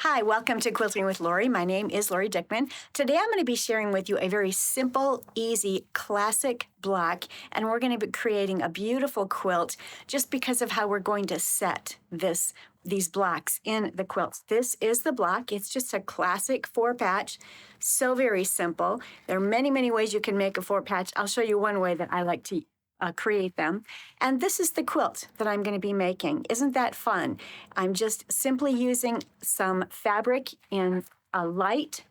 Hi, welcome to Quilting with Lori. My name is Lori Dickman. Today I'm going to be sharing with you a very simple, easy, classic block, and we're going to be creating a beautiful quilt just because of how we're going to set these blocks in the quilt. This is the block. It's just a classic 4-patch, so very simple. There are many, many ways you can make a 4-patch. I'll show you one way that I like to create them. And this is the quilt that I'm going to be making. Isn't that fun? I'm just simply using some fabric in a light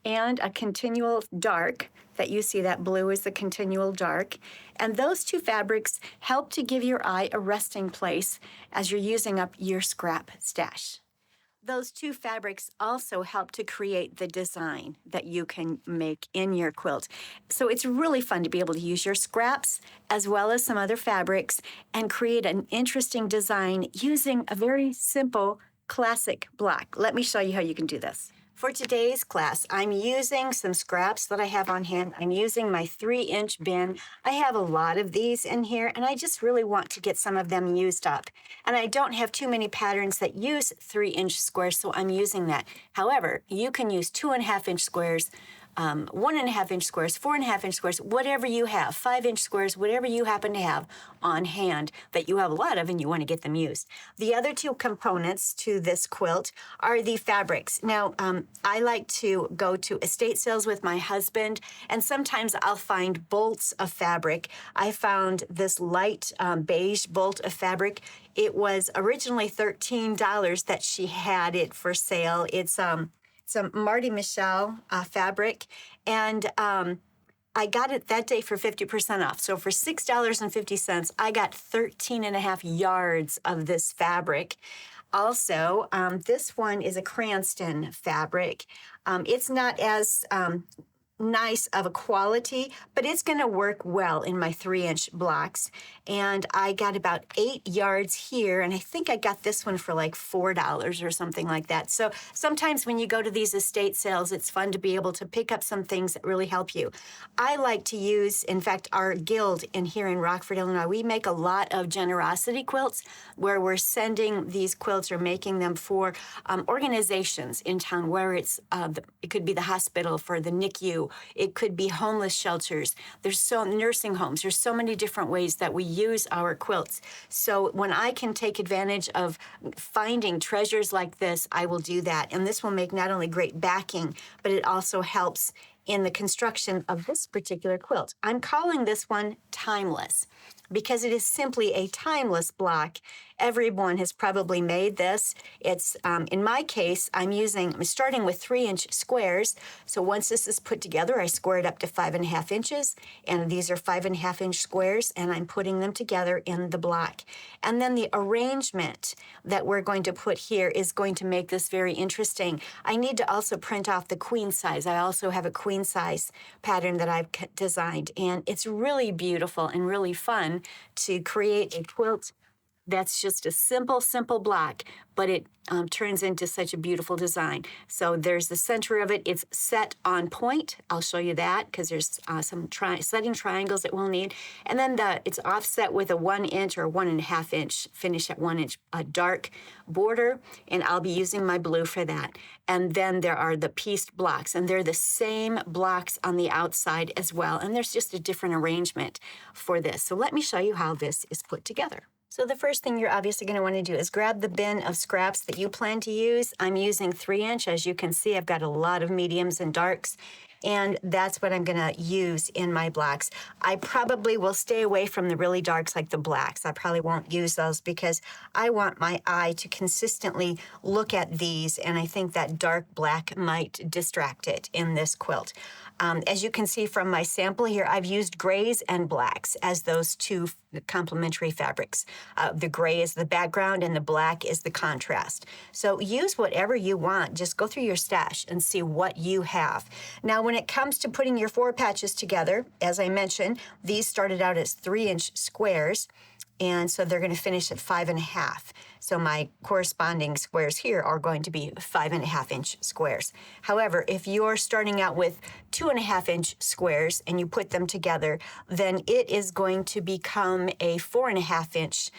and a continual dark. That you see, that blue is the continual dark. And those two fabrics help to give your eye a resting place as you're using up your scrap stash. Those two fabrics also help to create the design that you can make in your quilt. So it's really fun to be able to use your scraps as well as some other fabrics and create an interesting design using a very simple classic block. Let me show you how you can do this. For today's class, I'm using some scraps that I have on hand. I'm using my 3-inch bin. I have a lot of these in here, and I just really want to get some of them used up. And I don't have too many patterns that use 3-inch squares, so I'm using that. However, you can use 2.5-inch squares, 1.5-inch squares, 4.5-inch squares, whatever you have, 5-inch squares, whatever you happen to have on hand that you have a lot of and you want to get them used. The other two components to this quilt are the fabrics. Now, I like to go to estate sales with my husband, and sometimes I'll find bolts of fabric. I found this light beige bolt of fabric. It was originally $13 that she had it for sale. It's some Marty Michelle fabric, and I got it that day for 50% off. So for $6.50, I got 13.5 yards of this fabric. Also, this one is a Cranston fabric. It's not as nice of a quality, but it's going to work well in my 3-inch blocks. And I got about 8 yards here, and I think I got this one for like $4 or something like that. So sometimes when you go to these estate sales, it's fun to be able to pick up some things that really help you. I like to use, in fact, our guild here in Rockford, Illinois, we make a lot of generosity quilts where we're sending these quilts or making them for organizations in town where it could be the hospital for the NICU. It could be homeless shelters. There's nursing homes. There's so many different ways that we use our quilts. So when I can take advantage of finding treasures like this, I will do that. And this will make not only great backing, but it also helps in the construction of this particular quilt. I'm calling this one Timeless because it is simply a timeless block. Everyone has probably made this. It's, in my case, I'm starting with 3-inch squares. So once this is put together, I square it up to 5.5 inches, and these are 5.5-inch squares, and I'm putting them together in the block. And then the arrangement that we're going to put here is going to make this very interesting. I need to also print off the queen size. I also have a queen size pattern that I've designed, and it's really beautiful and really fun to create a quilt that's just a simple, simple block, but it turns into such a beautiful design. So there's the center of it. It's set on point. I'll show you that because there's some setting triangles that we'll need. And then it's offset with a 1-inch or 1.5-inch finish at 1-inch dark border, and I'll be using my blue for that. And then there are the pieced blocks, and they're the same blocks on the outside as well. And there's just a different arrangement for this. So let me show you how this is put together. So the first thing you're obviously going to want to do is grab the bin of scraps that you plan to use. I'm using 3-inch. As you can see, I've got a lot of mediums and darks, and that's what I'm going to use in my blocks. I probably will stay away from the really darks like the blacks. I probably won't use those because I want my eye to consistently look at these, and I think that dark black might distract it in this quilt. As you can see from my sample here, I've used grays and blacks as those two complementary fabrics. The gray is the background and the black is the contrast. So use whatever you want. Just go through your stash and see what you have. Now, when it comes to putting your 4 patches together, as I mentioned, these started out as 3-inch squares. And so they're going to finish at 5.5. So my corresponding squares here are going to be 5.5-inch squares. However, if you're starting out with 2.5-inch squares and you put them together, then it is going to become a 4.5-inch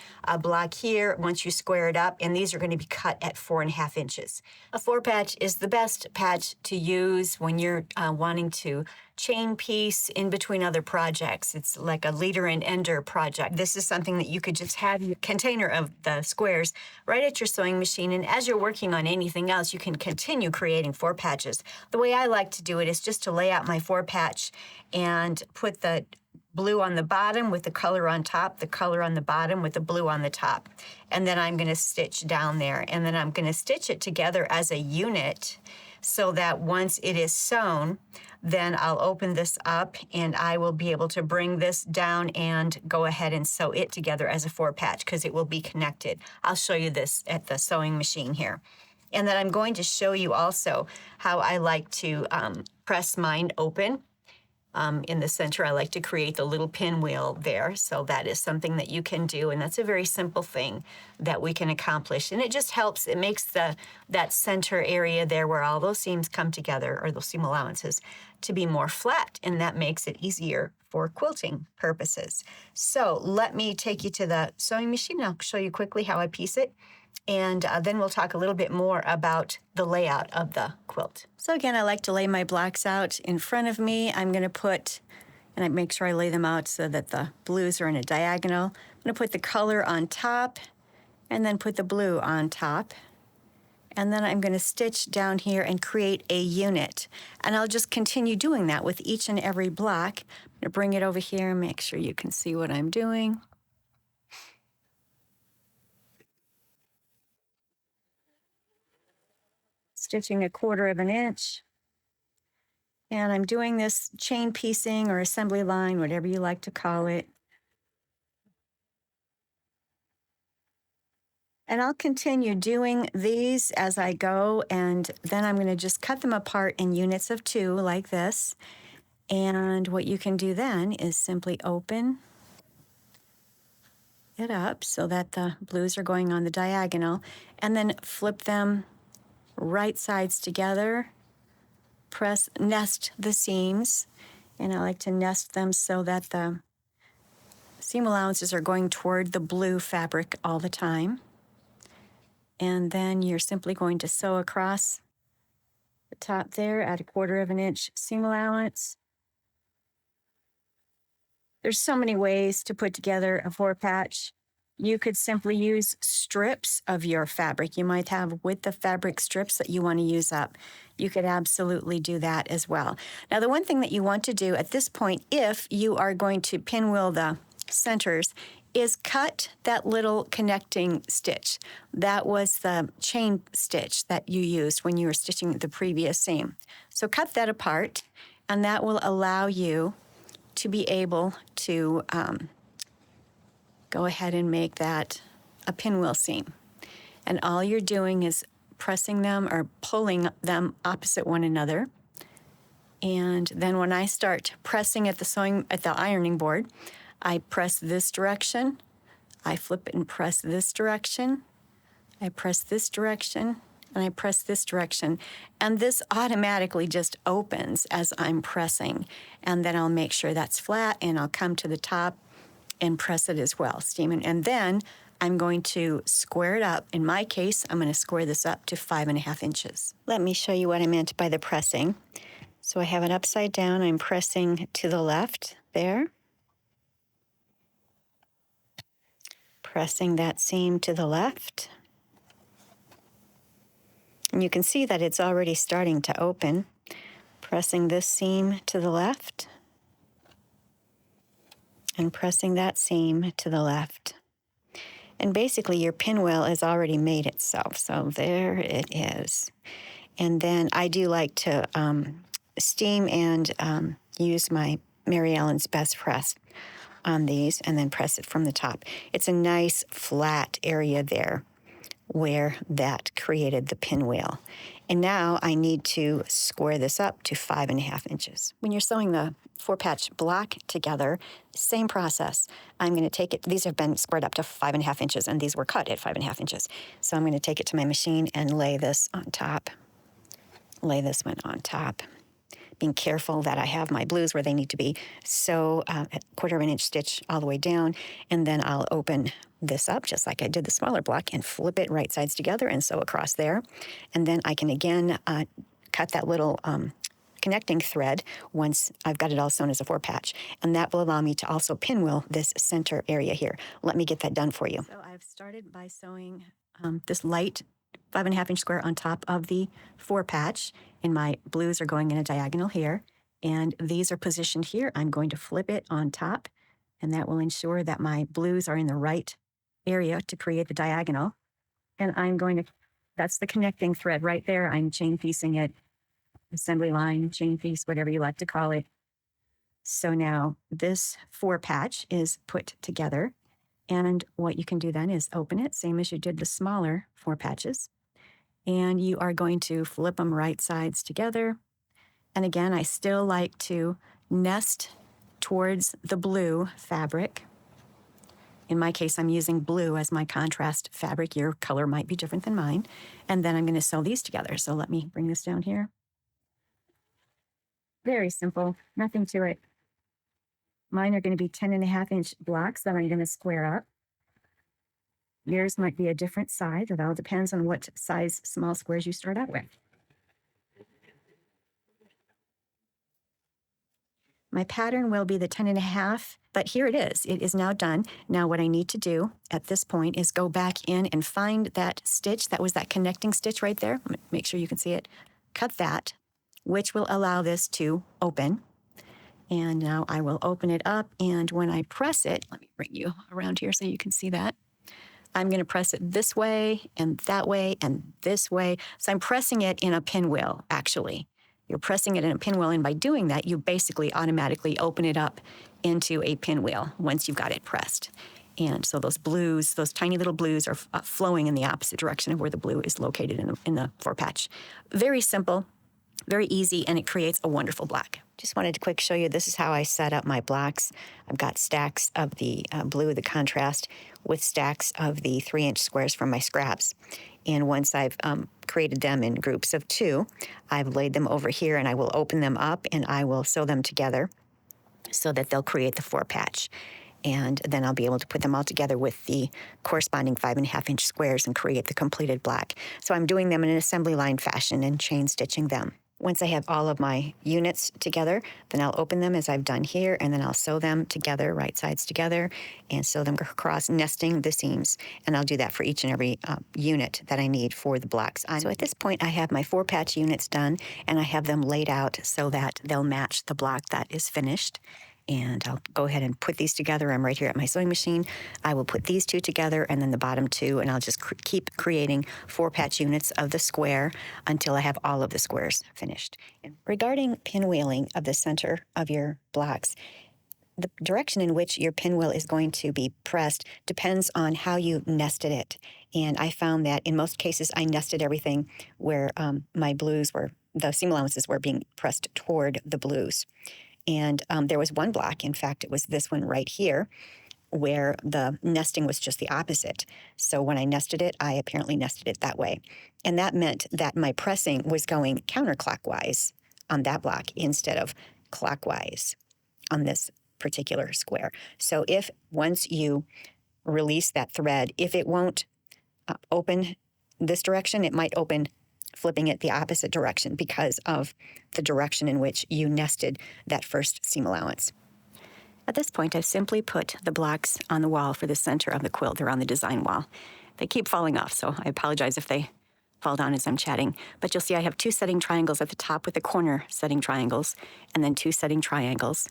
block here once you square it up, and these are going to be cut at 4.5 inches. A 4-patch is the best patch to use when you're wanting to chain piece in between other projects. It's like a leader and ender project. This is something that you could just have your container of the squares right at your sewing machine, and as you're working on anything else, you can continue creating 4-patches. The way I like to do it is just to lay out my 4-patch and put the blue on the bottom with the color on top, the color on the bottom with the blue on the top. And then I'm going to stitch down there, and then I'm going to stitch it together as a unit so that once it is sewn, then I'll open this up and I will be able to bring this down and go ahead and sew it together as a 4-patch because it will be connected. I'll show you this at the sewing machine here. And then I'm going to show you also how I like to press mine open. In the center, I like to create the little pinwheel there. So that is something that you can do, and that's a very simple thing that we can accomplish. And it just helps, it makes that center area there where all those seams come together, or those seam allowances, to be more flat, and that makes it easier for quilting purposes. So let me take you to the sewing machine. I'll show you quickly how I piece it. And then we'll talk a little bit more about the layout of the quilt. So again, I like to lay my blocks out in front of me. I'm going to put, and I make sure I lay them out so that the blues are in a diagonal. I'm going to put the color on top and then put the blue on top. And then I'm going to stitch down here and create a unit. And I'll just continue doing that with each and every block. I'm going to bring it over here and make sure you can see what I'm doing. Stitching 1/4 inch. And I'm doing this chain piecing or assembly line, whatever you like to call it. And I'll continue doing these as I go, and then I'm going to just cut them apart in units of 2 like this. And what you can do then is simply open it up so that the blues are going on the diagonal, and then flip them right sides together, nest the seams, and I like to nest them so that the seam allowances are going toward the blue fabric all the time. And then you're simply going to sew across the top there at 1/4 inch seam allowance. There's so many ways to put together a 4-patch. You could simply use strips of your fabric. You might have width of fabric strips that you want to use up. You could absolutely do that as well. Now, the one thing that you want to do at this point, if you are going to pinwheel the centers, is cut that little connecting stitch. That was the chain stitch that you used when you were stitching the previous seam. So cut that apart, and that will allow you to be able to go ahead and make that a pinwheel seam. And all you're doing is pressing them or pulling them opposite one another. And then when I start pressing at the ironing board, I press this direction, I flip it and press this direction, I press this direction, and I press this direction. And this automatically just opens as I'm pressing. And then I'll make sure that's flat, and I'll come to the top and press it as well, steaming. And then I'm going to square it up. In my case, I'm going to square this up to 5.5 inches. Let me show you what I meant by the pressing. So I have it upside down. I'm pressing to the left there. Pressing that seam to the left. And you can see that it's already starting to open. Pressing this seam to the left. And pressing that seam to the left. And basically your pinwheel has already made itself. So there it is. And then I do like to steam and use my Mary Ellen's Best Press on these and then press it from the top. It's a nice flat area there where that created the pinwheel. And now I need to square this up to 5.5 inches. When you're sewing the 4-patch block together, same process. I'm going to take it, these have been squared up to 5.5 inches, and these were cut at 5.5 inches. So I'm going to take it to my machine and lay this on top. Lay this one on top, being careful that I have my blues where they need to be. So at 1/4 inch stitch all the way down, and then I'll open this up just like I did the smaller block and flip it right sides together and sew across there. And then I can again cut that little connecting thread once I've got it all sewn as a 4-patch. And that will allow me to also pinwheel this center area here. Let me get that done for you. So I've started by sewing this light 5.5 inch square on top of the 4-patch, and my blues are going in a diagonal here, and these are positioned here. I'm going to flip it on top, and that will ensure that my blues are in the right area to create the diagonal. And I'm going to, that's the connecting thread right there. I'm chain piecing it, assembly line, chain piece, whatever you like to call it. So now this 4-patch is put together, and what you can do then is open it, same as you did the smaller 4-patches. And you are going to flip them right sides together. And again, I still like to nest towards the blue fabric. In my case, I'm using blue as my contrast fabric. Your color might be different than mine. And then I'm going to sew these together. So let me bring this down here. Very simple, nothing to it. Mine are going to be 10.5 inch blocks that I'm going to square up. Yours might be a different size. It all depends on what size small squares you start out with. My pattern will be the 10.5, but here it is. It is now done. Now what I need to do at this point is go back in and find that stitch. That was that connecting stitch right there. Make sure you can see it. Cut that, which will allow this to open. And now I will open it up, and when I press it, let me bring you around here so you can see that. I'm going to press it this way and that way and this way. So I'm pressing it in a pinwheel, actually. You're pressing it in a pinwheel, and by doing that, you basically automatically open it up into a pinwheel once you've got it pressed. And so those blues, those tiny little blues are flowing in the opposite direction of where the blue is located in the 4-patch. Very simple, very easy, and it creates a wonderful block. Just wanted to quick show you, this is how I set up my blocks. I've got stacks of the blue, the contrast, with stacks of the 3-inch squares from my scraps. And once I've created them in groups of 2, I've laid them over here, and I will open them up and I will sew them together so that they'll create the 4-patch. And then I'll be able to put them all together with the corresponding 5.5 inch squares and create the completed block. So I'm doing them in an assembly line fashion and chain stitching them. Once I have all of my units together, then I'll open them as I've done here, and then I'll sew them together, right sides together, and sew them across, nesting the seams. And I'll do that for each and every unit that I need for the blocks. So at this point, I have my 4-patch units done, and I have them laid out so that they'll match the block that is finished. And I'll go ahead and put these together. I'm right here at my sewing machine. I will put these 2 together and then the bottom 2, and I'll just keep creating 4-patch units of the square until I have all of the squares finished. And regarding pinwheeling of the center of your blocks, the direction in which your pinwheel is going to be pressed depends on how you nested it. And I found that in most cases, I nested everything where my blues were, the seam allowances were being pressed toward the blues. And there was one block, in fact, it was this one right here, where the nesting was just the opposite. So when I nested it, I apparently nested it that way. And that meant that my pressing was going counterclockwise on that block instead of clockwise on this particular square. So if once you release that thread, if it won't open this direction, it might open flipping it the opposite direction because of the direction in which you nested that first seam allowance. At this point, I've simply put the blocks on the wall for the center of the quilt. They're on the design wall. They keep falling off, so I apologize if they fall down as I'm chatting. But you'll see I have 2 setting triangles at the top with the corner setting triangles, and then 2 setting triangles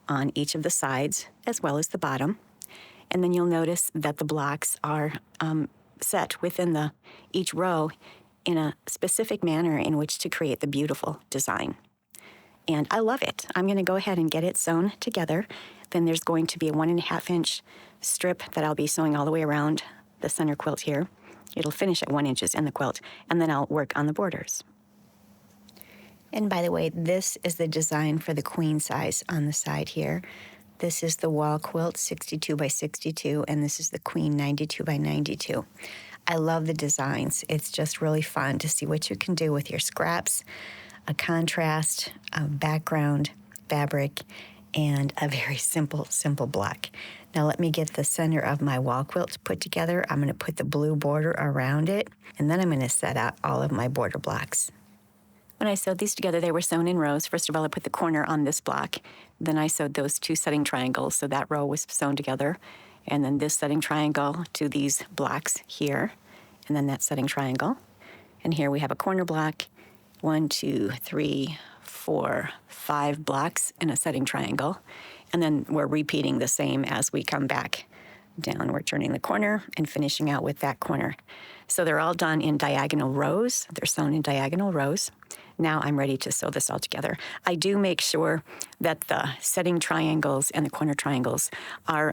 on each of the sides as well as the bottom. And then you'll notice that the blocks are set within each row in a specific manner in which to create the beautiful design. And I love it. I'm going to go ahead and get it sewn together. Then there's going to be a 1.5 inch strip that I'll be sewing all the way around the center quilt here. It'll finish at 1 inch in the quilt, and then I'll work on the borders. And by the way, this is the design for the queen size on the side here. This is the wall quilt, 62 by 62, and this is the queen, 92 by 92. I love the designs. It's just really fun to see what you can do with your scraps, a contrast, a background, fabric, and a very simple block. Now let me get the center of my wall quilt put together. I'm going to put the blue border around it, and then I'm going to set out all of my border blocks. When I sewed these together, they were sewn in rows. First of all, I put the corner on this block. Then I sewed those 2 setting triangles, so that row was sewn together. And then this setting triangle to these blocks here, and then that setting triangle. And here we have a corner block, 1, 2, 3, 4, 5 blocks in a setting triangle. And then we're repeating the same as we come back down. We're turning the corner and finishing out with that corner. So they're all done in diagonal rows. They're sewn in diagonal rows. Now I'm ready to sew this all together. I do make sure that the setting triangles and the corner triangles are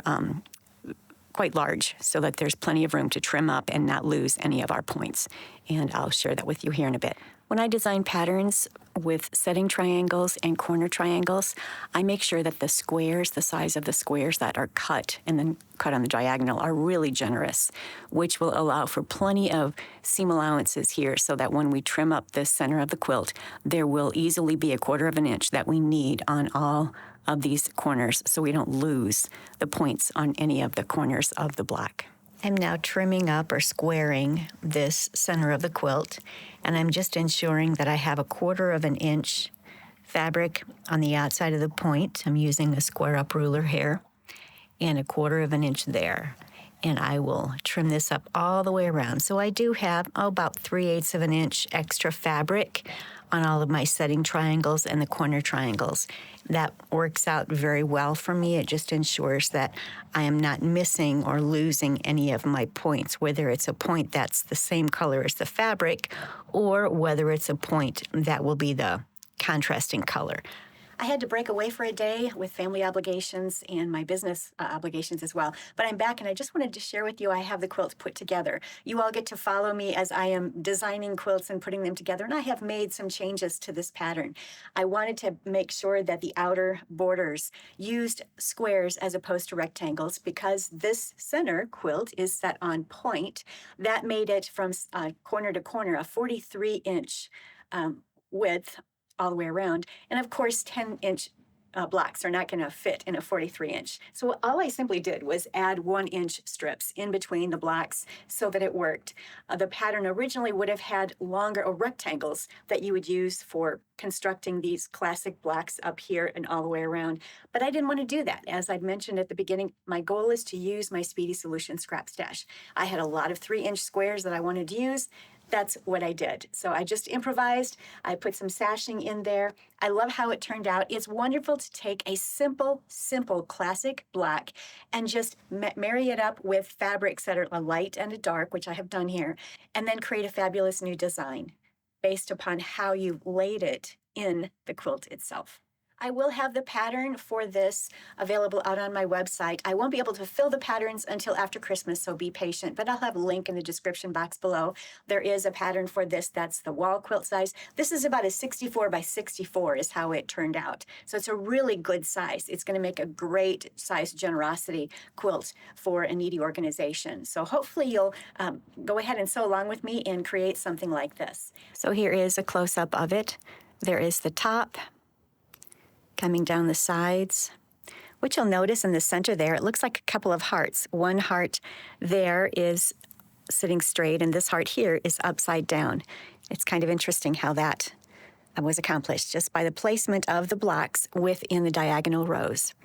quite large so that there's plenty of room to trim up and not lose any of our points. And I'll share that with you here in a bit. When I design patterns with setting triangles and corner triangles, I make sure that the squares, the size of the squares that are cut and then cut on the diagonal are really generous, which will allow for plenty of seam allowances here so that when we trim up the center of the quilt, there will easily be 1/4 of an inch that we need on all of these corners so we don't lose the points on any of the corners of the block. I'm now trimming up or squaring this center of the quilt, and I'm just ensuring that I have 1/4 of an inch fabric on the outside of the point. I'm using a square up ruler here, and 1/4 of an inch there. And I will trim this up all the way around. So I do have about 3/8 of an inch extra fabric on all of my setting triangles and the corner triangles. That works out very well for me. It just ensures that I am not missing or losing any of my points, whether it's a point that's the same color as the fabric or whether it's a point that will be the contrasting color. I had to break away for a day with family obligations and my business obligations as well. But I'm back, and I just wanted to share with you I have the quilt put together. You all get to follow me as I am designing quilts and putting them together, and I have made some changes to this pattern. I wanted to make sure that the outer borders used squares as opposed to rectangles because this center quilt is set on point. That made it from corner to corner a 43-inch width all the way around. And of course, 10-inch blocks are not going to fit in a 43-inch. So all I simply did was add 1-inch strips in between the blocks so that it worked. The pattern originally would have had longer rectangles that you would use for constructing these classic blocks up here and all the way around. But I didn't want to do that. As I'd mentioned at the beginning, my goal is to use my Speedy Solution scrap stash. I had a lot of 3-inch squares that I wanted to use. That's what I did. So I just improvised. I put some sashing in there. I love how it turned out. It's wonderful to take a simple classic block and just marry it up with fabrics that are a light and a dark, which I have done here, and then create a fabulous new design based upon how you've laid it in the quilt itself. I will have the pattern for this available out on my website. I won't be able to fill the patterns until after Christmas, so be patient, but I'll have a link in the description box below. There is a pattern for this. That's the wall quilt size. This is about a 64 by 64 is how it turned out. So it's a really good size. It's going to make a great size generosity quilt for a needy organization. So hopefully you'll go ahead and sew along with me and create something like this. So here is a close-up of it. There is the top coming down the sides. What you'll notice in the center there, it looks like a couple of hearts. One heart there is sitting straight, and this heart here is upside down. It's kind of interesting how that was accomplished just by the placement of the blocks within the diagonal rows.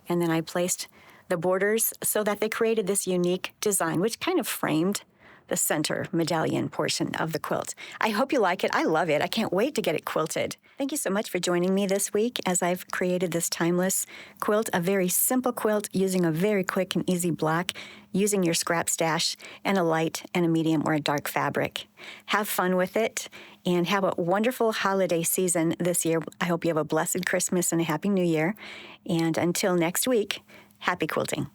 And then I placed the borders so that they created this unique design, which kind of framed the center medallion portion of the quilt. I hope you like it. I love it. I can't wait to get it quilted. Thank you so much for joining me this week as I've created this timeless quilt, a very simple quilt using a very quick and easy block, using your scrap stash and a light and a medium or a dark fabric. Have fun with it and have a wonderful holiday season this year. I hope you have a blessed Christmas and a Happy New Year. And until next week, happy quilting.